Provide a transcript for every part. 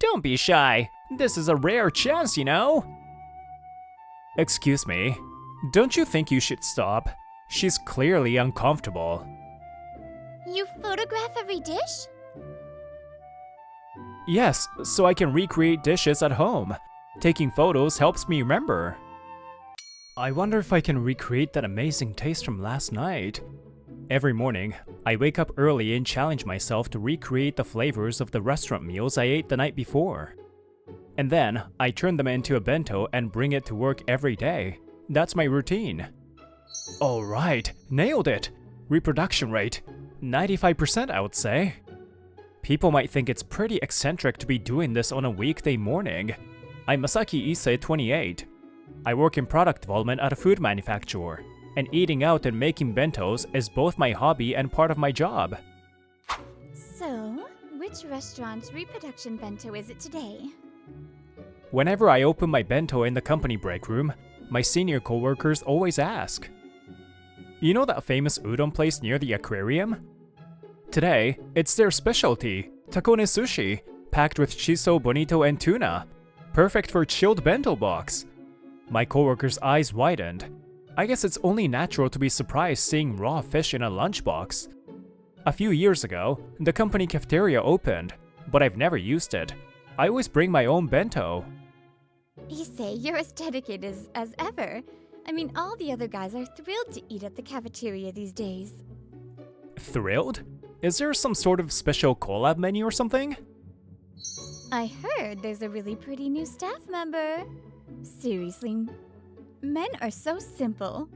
Don't be shy. This is a rare chance, you know? Excuse me. Don't you think you should stop? She's clearly uncomfortable. You photograph every dish? Yes, so I can recreate dishes at home. Taking photos helps me remember. I wonder if I can recreate that amazing taste from last night. Every morning, I wake up early and challenge myself to recreate the flavors of the restaurant meals I ate the night before. And then, I turn them into a bento and bring it to work every day. That's my routine. Alright, nailed it! Reproduction rate, 95% I would say. People might think it's pretty eccentric to be doing this on a weekday morning. I'm Masaki Ise, 28. I work in product development at a food manufacturer, and eating out and making bentos is both my hobby and part of my job. So, which restaurant's reproduction bento is it today? Whenever I open my bento in the company break room, my senior coworkers always ask, "You know that famous udon place near the aquarium? Today, it's their specialty, takone sushi, packed with shiso, bonito, and tuna. Perfect for chilled bento box." My coworkers' eyes widened. I guess it's only natural to be surprised seeing raw fish in a lunchbox. A few years ago, the company cafeteria opened, but I've never used it. I always bring my own bento. Issei, you're as dedicated as ever. I mean, all the other guys are thrilled to eat at the cafeteria these days. Thrilled? Is there some sort of special collab menu or something? I heard there's a really pretty new staff member. Seriously, men are so simple.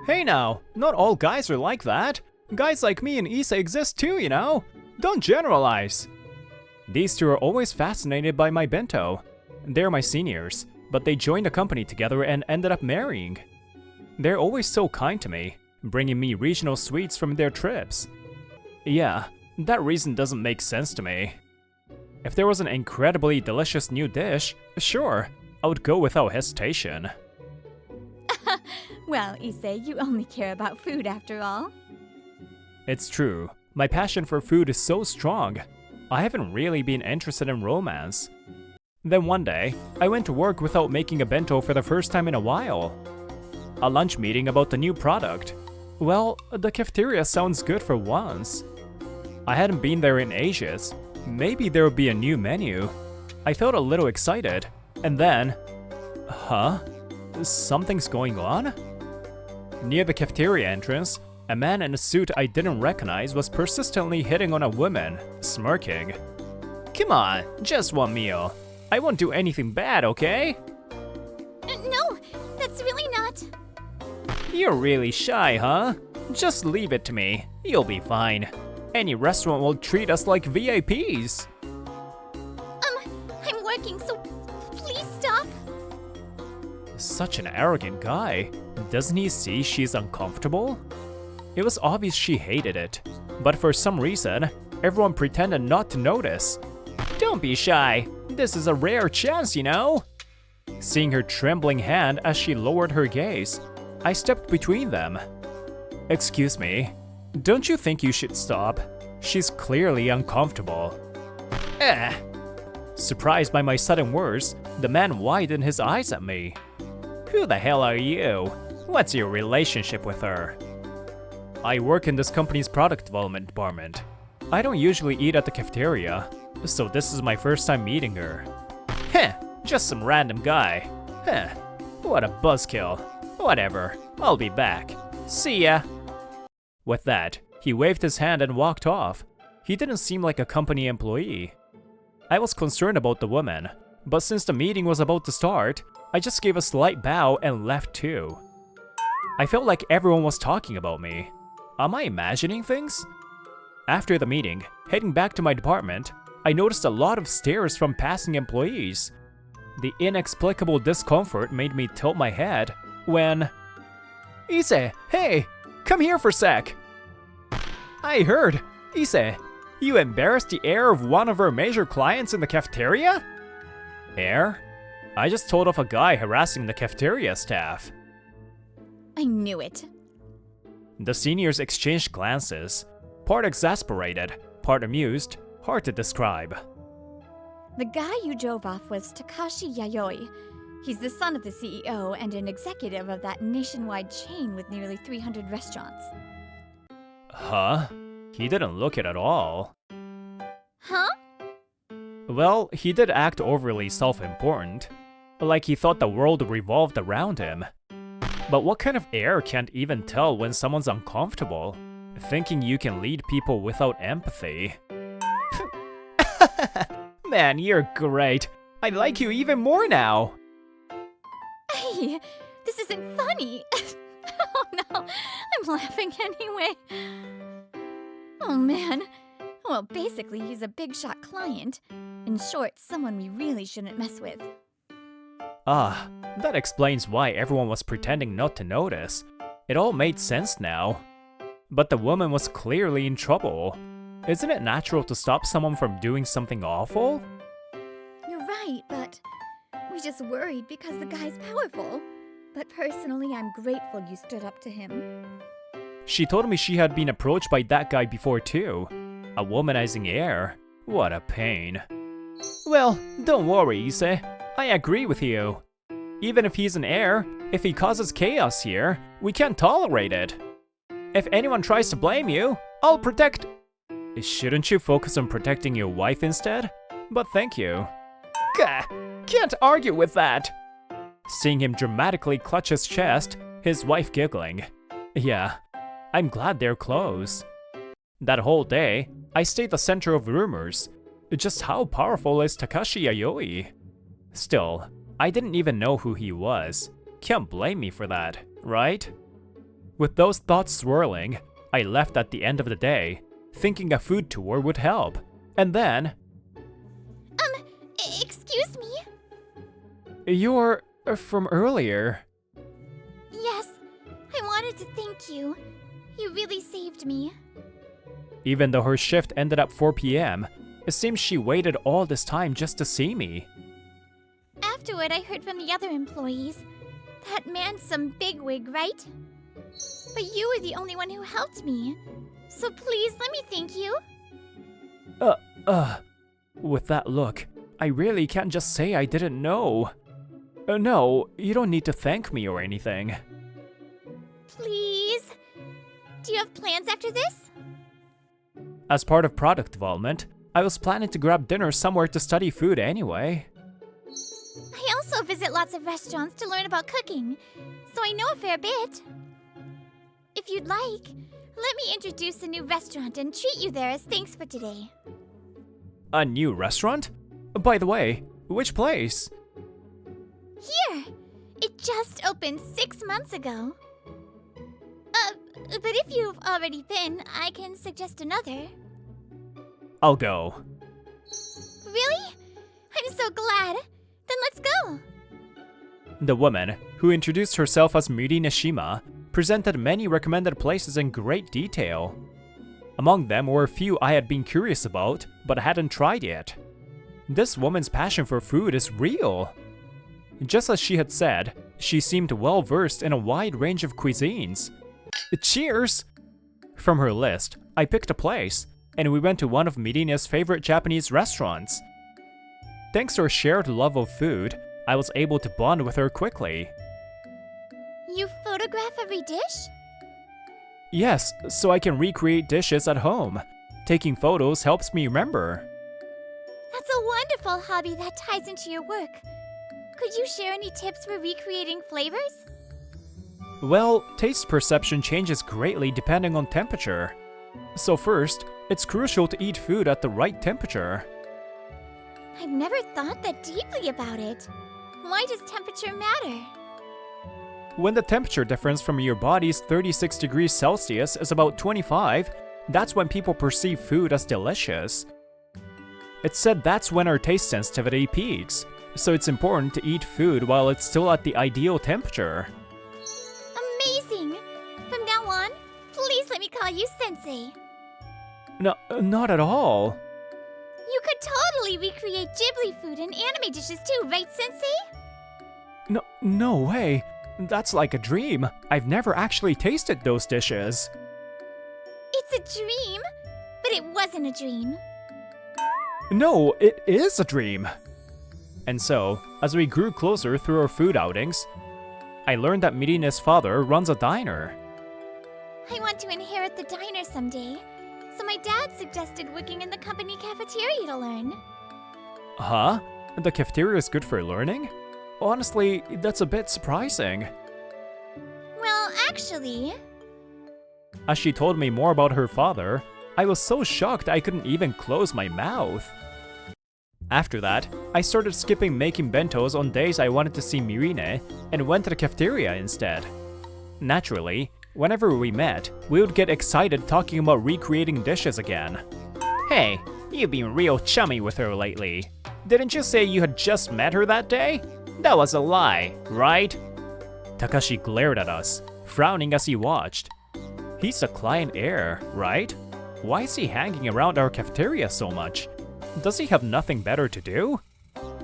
Hey now, not all guys are like that. Guys like me and Issa exist too, you know? Don't generalize. These two are always fascinated by my bento. They're my seniors, but they joined the company together and ended up marrying. They're always so kind to me, bringing me regional sweets from their trips. Yeah, that reason doesn't make sense to me. If there was an incredibly delicious new dish, sure, I would go without hesitation. Well, Issei, you only care about food after all. It's true, my passion for food is so strong. I haven't really been interested in romance. Then one day, I went to work without making a bento for the first time in a while. A lunch meeting about the new product. Well, the cafeteria sounds good for once. I hadn't been there in ages. Maybe there would be a new menu. I felt a little excited, and then... Huh? Something's going on? Near the cafeteria entrance, a man in a suit I didn't recognize was persistently hitting on a woman, smirking. Come on, just one meal. I won't do anything bad, okay? No, that's really not... You're really shy, huh? Just leave it to me. You'll be fine. Any restaurant will treat us like VIPs. I'm working, so please stop. Such an arrogant guy. Doesn't he see she's uncomfortable? It was obvious she hated it, but for some reason, everyone pretended not to notice. Don't be shy. This is a rare chance, you know? Seeing her trembling hand as she lowered her gaze, I stepped between them. Excuse me, don't you think you should stop? She's clearly uncomfortable. Surprised by my sudden words, the man widened his eyes at me. Who the hell are you? What's your relationship with her? I work in this company's product development department. I don't usually eat at the cafeteria, so this is my first time meeting her. Heh, just some random guy. Heh, what a buzzkill. Whatever, I'll be back. See ya. With that, he waved his hand and walked off. He didn't seem like a company employee. I was concerned about the woman, but since the meeting was about to start, I just gave a slight bow and left too. I felt like everyone was talking about me. Am I imagining things? After the meeting, heading back to my department, I noticed a lot of stares from passing employees. The inexplicable discomfort made me tilt my head when... Ise, hey! Come here for a sec! I heard! Ise, you embarrassed the heir of one of our major clients in the cafeteria? Heir? I just told off a guy harassing the cafeteria staff. I knew it. The seniors exchanged glances, part exasperated, part amused, hard to describe. The guy you drove off was Takashi Yayoi. He's the son of the CEO and an executive of that nationwide chain with nearly 300 restaurants. Huh? He didn't look it at all. Huh? Well, he did act overly self-important. Like he thought the world revolved around him. But what kind of air can't even tell when someone's uncomfortable? Thinking you can lead people without empathy. Man, you're great. I like you even more now. Hey, this isn't funny. Oh no, I'm laughing anyway. Oh man. Well, basically, he's a big shot client. In short, someone we really shouldn't mess with. Ah, that explains why everyone was pretending not to notice. It all made sense now. But the woman was clearly in trouble. Isn't it natural to stop someone from doing something awful? You're right, but we just worried because the guy's powerful. But personally, I'm grateful you stood up to him. She told me she had been approached by that guy before too. A womanizing air. What a pain. Well, don't worry, Ise. I agree with you. Even if he's an heir, if he causes chaos here, we can't tolerate it. If anyone tries to blame you, I'll protect... Shouldn't you focus on protecting your wife instead? But thank you. Gah! Can't argue with that! Seeing him dramatically clutch his chest, his wife giggling. Yeah, I'm glad they're close. That whole day, I stayed the center of rumors. Just how powerful is Takashi Yayoi? Still, I didn't even know who he was. Can't blame me for that, right? With those thoughts swirling, I left at the end of the day, thinking a food tour would help. And then... Excuse me? You're from earlier. Yes, I wanted to thank you. You really saved me. Even though her shift ended at 4 p.m., it seems she waited all this time just to see me. Afterward, I heard from the other employees. That man's some bigwig, right? But you were the only one who helped me. So please let me thank you. With that look, I really can't just say I didn't know. No, you don't need to thank me or anything. Please? Do you have plans after this? As part of product development, I was planning to grab dinner somewhere to study food anyway. I also visit lots of restaurants to learn about cooking, so I know a fair bit. If you'd like, let me introduce a new restaurant and treat you there as thanks for today. A new restaurant? By the way, which place? Here! It just opened 6 months ago. But if you've already been, I can suggest another. I'll go. Really? I'm so glad. Then let's go. The woman, who introduced herself as Miri Nishima, presented many recommended places in great detail. Among them were a few I had been curious about, but hadn't tried yet. This woman's passion for food is real. Just as she had said, she seemed well versed in a wide range of cuisines. Cheers! From her list, I picked a place, and we went to one of Mirina's favorite Japanese restaurants. Thanks to her shared love of food, I was able to bond with her quickly. You photograph every dish? Yes, so I can recreate dishes at home. Taking photos helps me remember. That's a wonderful hobby that ties into your work. Could you share any tips for recreating flavors? Well, taste perception changes greatly depending on temperature. So first, it's crucial to eat food at the right temperature. I've never thought that deeply about it. Why does temperature matter? When the temperature difference from your body's 36 degrees Celsius is about 25, that's when people perceive food as delicious. It's said that's when our taste sensitivity peaks, so it's important to eat food while it's still at the ideal temperature. Amazing! From now on, please let me call you Sensei. No, not at all. You could totally recreate Ghibli food and anime dishes too, right, Sensei? No way. That's like a dream. I've never actually tasted those dishes. It's a dream, but it wasn't a dream. No, it is a dream. And so, as we grew closer through our food outings, I learned that Mirine's father runs a diner. I want to inherit the diner someday, so my dad suggested working in the company cafeteria to learn. Huh? The cafeteria is good for learning? Honestly, that's a bit surprising. Well, actually... As she told me more about her father, I was so shocked I couldn't even close my mouth. After that, I started skipping making bentos on days I wanted to see Mirine and went to the cafeteria instead. Naturally, whenever we met, we would get excited talking about recreating dishes again. Hey, you've been real chummy with her lately. Didn't you say you had just met her that day? That was a lie, right? Takashi glared at us, frowning as he watched. He's a client heir, right? Why is he hanging around our cafeteria so much? Does he have nothing better to do?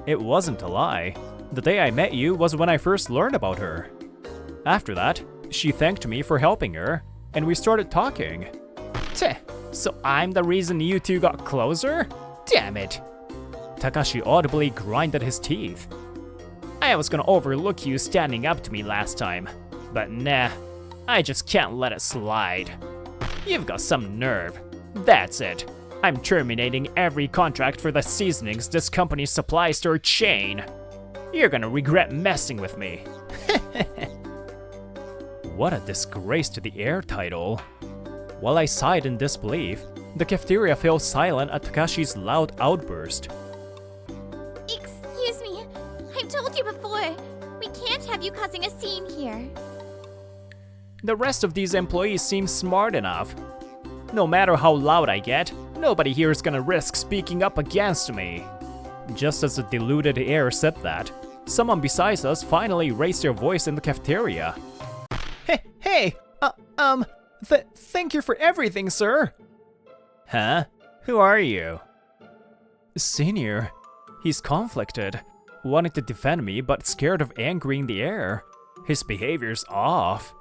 It wasn't a lie. The day I met you was when I first learned about her. After that, she thanked me for helping her, and we started talking. Tch, so I'm the reason you two got closer? Damn it! Takashi audibly grinded his teeth. I was gonna overlook you standing up to me last time, but nah, I just can't let it slide. You've got some nerve. That's it. I'm terminating every contract for the seasonings this company supplies to our chain. You're gonna regret messing with me. What a disgrace to the heir title. While I sighed in disbelief, the cafeteria fell silent at Takashi's loud outburst. Excuse me, I've told you before, we can't have you causing a scene here. The rest of these employees seem smart enough. No matter how loud I get, nobody here is gonna risk speaking up against me. Just as the deluded heir said that, someone besides us finally raised their voice in the cafeteria. Hey, thank you for everything, sir. Huh? Who are you? Senior. He's conflicted, wanting to defend me but scared of angering the heir. His behavior's off.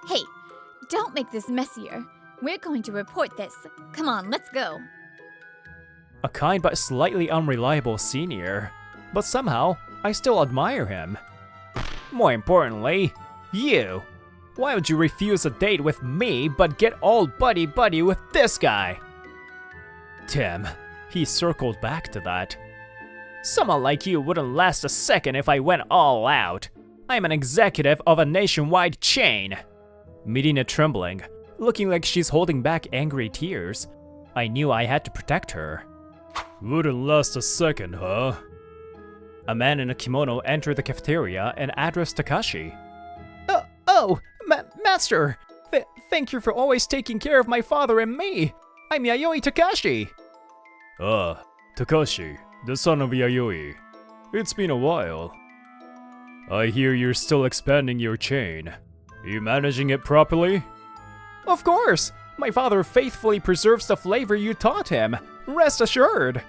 Hey, don't make this messier. We're going to report this. Come on, let's go. A kind but slightly unreliable senior. But somehow, I still admire him. More importantly, you. Why would you refuse a date with me but get all buddy-buddy with this guy? Tim, he circled back to that. Someone like you wouldn't last a second if I went all out. I'm an executive of a nationwide chain. Mirine trembling, looking like she's holding back angry tears. I knew I had to protect her. Wouldn't last a second, huh? A man in a kimono entered the cafeteria and addressed Takashi. Master! Thank you for always taking care of my father and me! I'm Yayoi Takashi! Takashi, the son of Yayoi. It's been a while. I hear you're still expanding your chain. You managing it properly? Of course! My father faithfully preserves the flavor you taught him. Rest assured.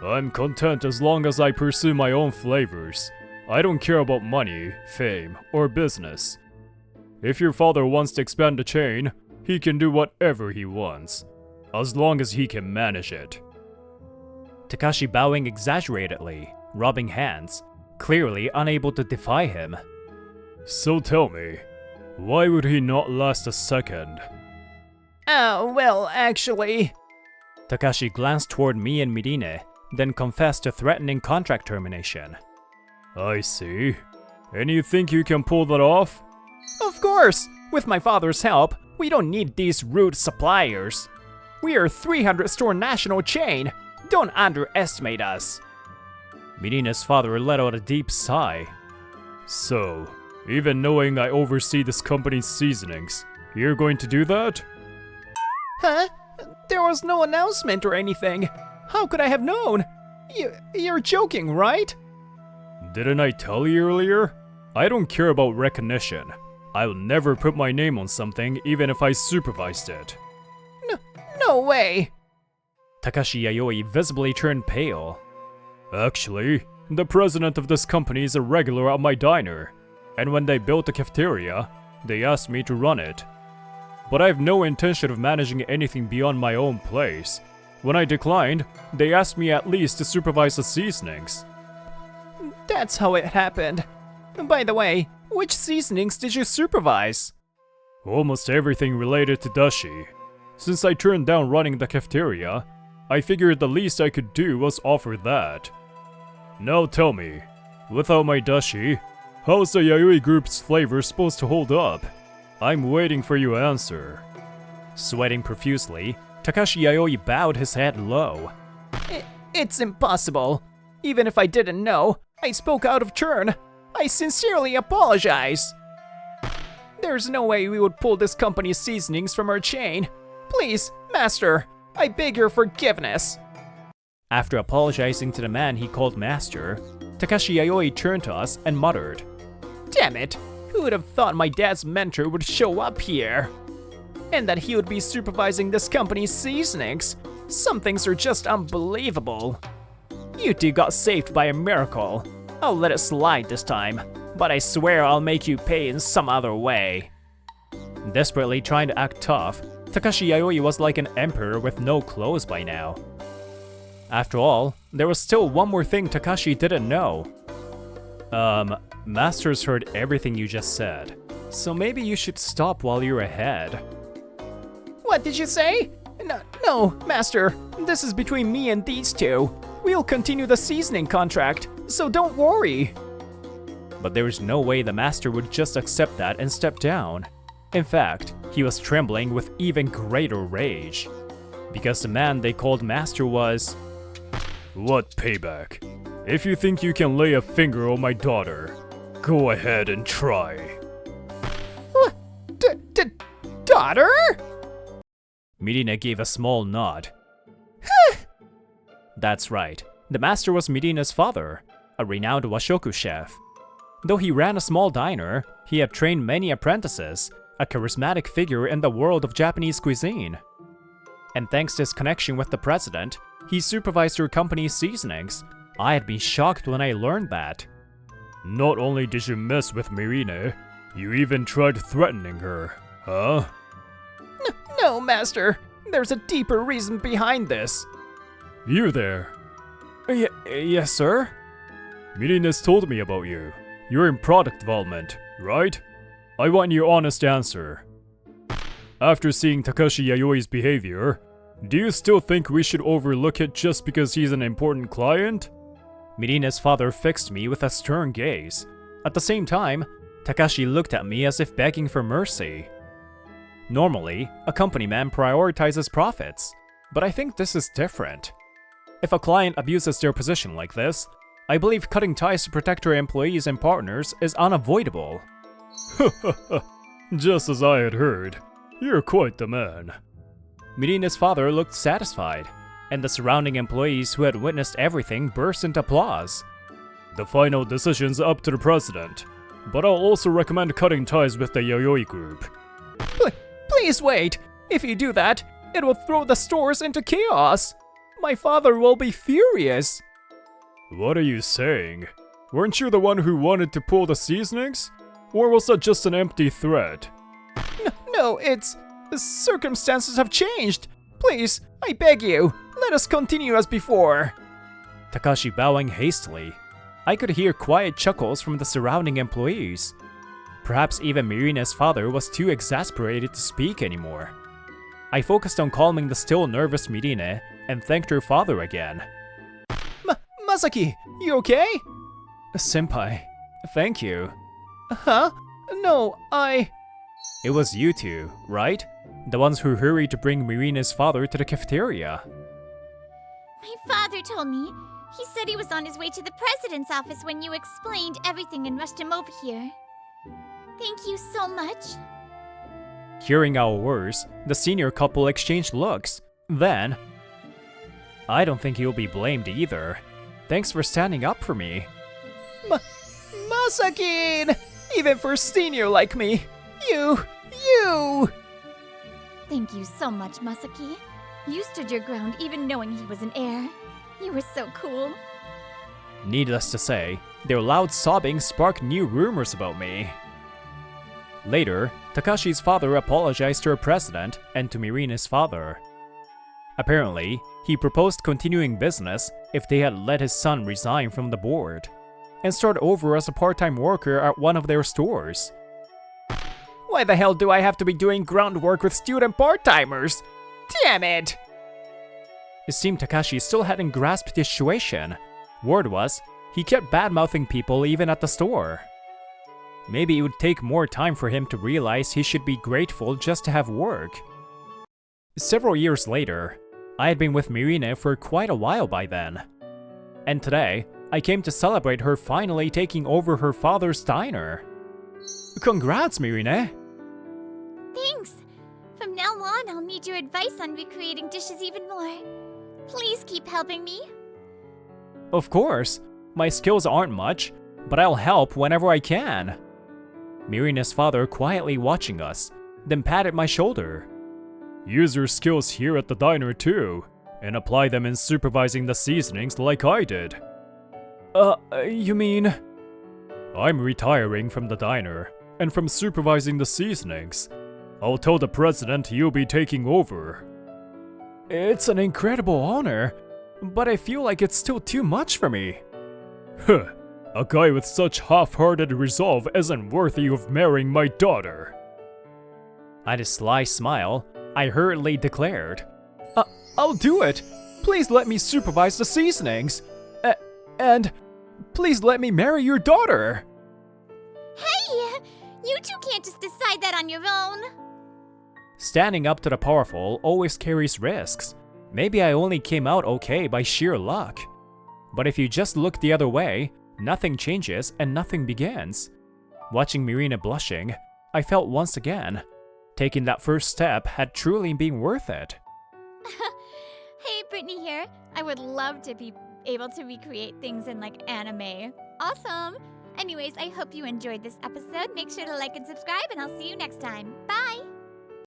I'm content as long as I pursue my own flavors. I don't care about money, fame, or business. If your father wants to expand the chain, he can do whatever he wants, as long as he can manage it. Takashi bowing exaggeratedly, rubbing hands, clearly unable to defy him. So tell me, why would he not last a second? Well, actually... Takashi glanced toward me and Mirine, then confessed to threatening contract termination. I see. And you think you can pull that off? Of course! With my father's help, we don't need these rude suppliers. We are a 300-store national chain. Don't underestimate us. Mirine's father let out a deep sigh. So, even knowing I oversee this company's seasonings, you're going to do that? Huh? There was no announcement or anything. How could I have known? You're joking, right? Didn't I tell you earlier? I don't care about recognition. I'll never put my name on something even if I supervised it. No way! Takashi Yayoi visibly turned pale. Actually, the president of this company is a regular at my diner, and when they built the cafeteria, they asked me to run it. But I have no intention of managing anything beyond my own place, When I declined, they asked me at least to supervise the seasonings. That's how it happened. By the way, which seasonings did you supervise? Almost everything related to dashi. Since I turned down running the cafeteria, I figured the least I could do was offer that. Now tell me, without my dashi, how's the Yayoi group's flavor supposed to hold up? I'm waiting for your answer. Sweating profusely, Takashi Yayoi bowed his head low. It's impossible. Even if I didn't know, I spoke out of turn. I sincerely apologize. There's no way we would pull this company's seasonings from our chain. Please, master, I beg your forgiveness. After apologizing to the man he called master, Takashi Yayoi turned to us and muttered, Damn it, who would have thought my dad's mentor would show up here? And that he would be supervising this company's seasonings. Some things are just unbelievable. You two got saved by a miracle. I'll let it slide this time, but I swear I'll make you pay in some other way. Desperately trying to act tough, Takashi Yayoi was like an emperor with no clothes by now. After all, there was still one more thing Takashi didn't know. Masters heard everything you just said, so maybe you should stop while you're ahead. What did you say? No, master, this is between me and these two. We'll continue the seasoning contract, so don't worry. But there was no way the master would just accept that and step down. In fact, he was trembling with even greater rage. Because the man they called master was... What payback? If you think you can lay a finger on my daughter, go ahead and try. Daughter? Mirine gave a small nod. That's right, the master was Mirine's father, a renowned washoku chef. Though he ran a small diner, he had trained many apprentices, a charismatic figure in the world of Japanese cuisine. And thanks to his connection with the president, he supervised her company's seasonings. I had been shocked when I learned that. Not only did you mess with Mirine, you even tried threatening her, huh? No, master. There's a deeper reason behind this. You there. Yes, sir? Mirine's told me about you. You're in product development, right? I want your honest answer. After seeing Takashi Yayoi's behavior, do you still think we should overlook it just because he's an important client? Mirine's father fixed me with a stern gaze. At the same time, Takashi looked at me as if begging for mercy. Normally, a company man prioritizes profits, but I think this is different. If a client abuses their position like this, I believe cutting ties to protect her employees and partners is unavoidable. Just as I had heard, you're quite the man. Mirine's father looked satisfied, and the surrounding employees who had witnessed everything burst into applause. The final decision's up to the president, but I'll also recommend cutting ties with the Yayoi group. Please wait! If you do that, it will throw the stores into chaos! My father will be furious! What are you saying? Weren't you the one who wanted to pull the seasonings? Or was that just an empty threat? No, it's... The circumstances have changed! Please, I beg you, let us continue as before! Takashi bowing hastily. I could hear quiet chuckles from the surrounding employees. Perhaps even Mirine's father was too exasperated to speak anymore. I focused on calming the still nervous Mirine and thanked her father again. Masaki, you okay? Senpai, thank you. Huh? No, It was you two, right? The ones who hurried to bring Mirine's father to the cafeteria. My father told me. He said he was on his way to the president's office when you explained everything and rushed him over here. Thank you so much. Hearing our words, the senior couple exchanged looks. Then, I don't think you'll be blamed either. Thanks for standing up for me. Masaki! Even for a senior like me, you! Thank you so much, Masaki. You stood your ground even knowing he was an heir. You were so cool. Needless to say, their loud sobbing sparked new rumors about me. Later, Takashi's father apologized to her president and to Mirine's father. Apparently, he proposed continuing business if they had let his son resign from the board and start over as a part-time worker at one of their stores. Why the hell do I have to be doing groundwork with student part-timers? Damn it! It seemed Takashi still hadn't grasped the situation. Word was, he kept bad-mouthing people even at the store. Maybe it would take more time for him to realize he should be grateful just to have work. Several years later, I had been with Mirine for quite a while by then. And today, I came to celebrate her finally taking over her father's diner. Congrats, Mirine! Thanks. From now on, I'll need your advice on recreating dishes even more. Please keep helping me. Of course, my skills aren't much, but I'll help whenever I can. Mirine's father quietly watching us, then patted my shoulder. Use your skills here at the diner too, and apply them in supervising the seasonings like I did. You mean? I'm retiring from the diner, and from supervising the seasonings. I'll tell the president you'll be taking over. It's an incredible honor, but I feel like it's still too much for me. Huh, a guy with such half-hearted resolve isn't worthy of marrying my daughter. At a sly smile, I hurriedly declared, I'll do it! Please let me supervise the seasonings! And please let me marry your daughter! Hey! You two can't just decide that on your own. Standing up to the powerful always carries risks. Maybe I only came out okay by sheer luck. But if you just look the other way, nothing changes and nothing begins. Watching Mirina blushing, I felt once again, taking that first step had truly been worth it. Hey, Brittany here. I would love to be able to recreate things in like anime. Awesome! Anyways, I hope you enjoyed this episode. Make sure to like and subscribe, and I'll see you next time. Bye!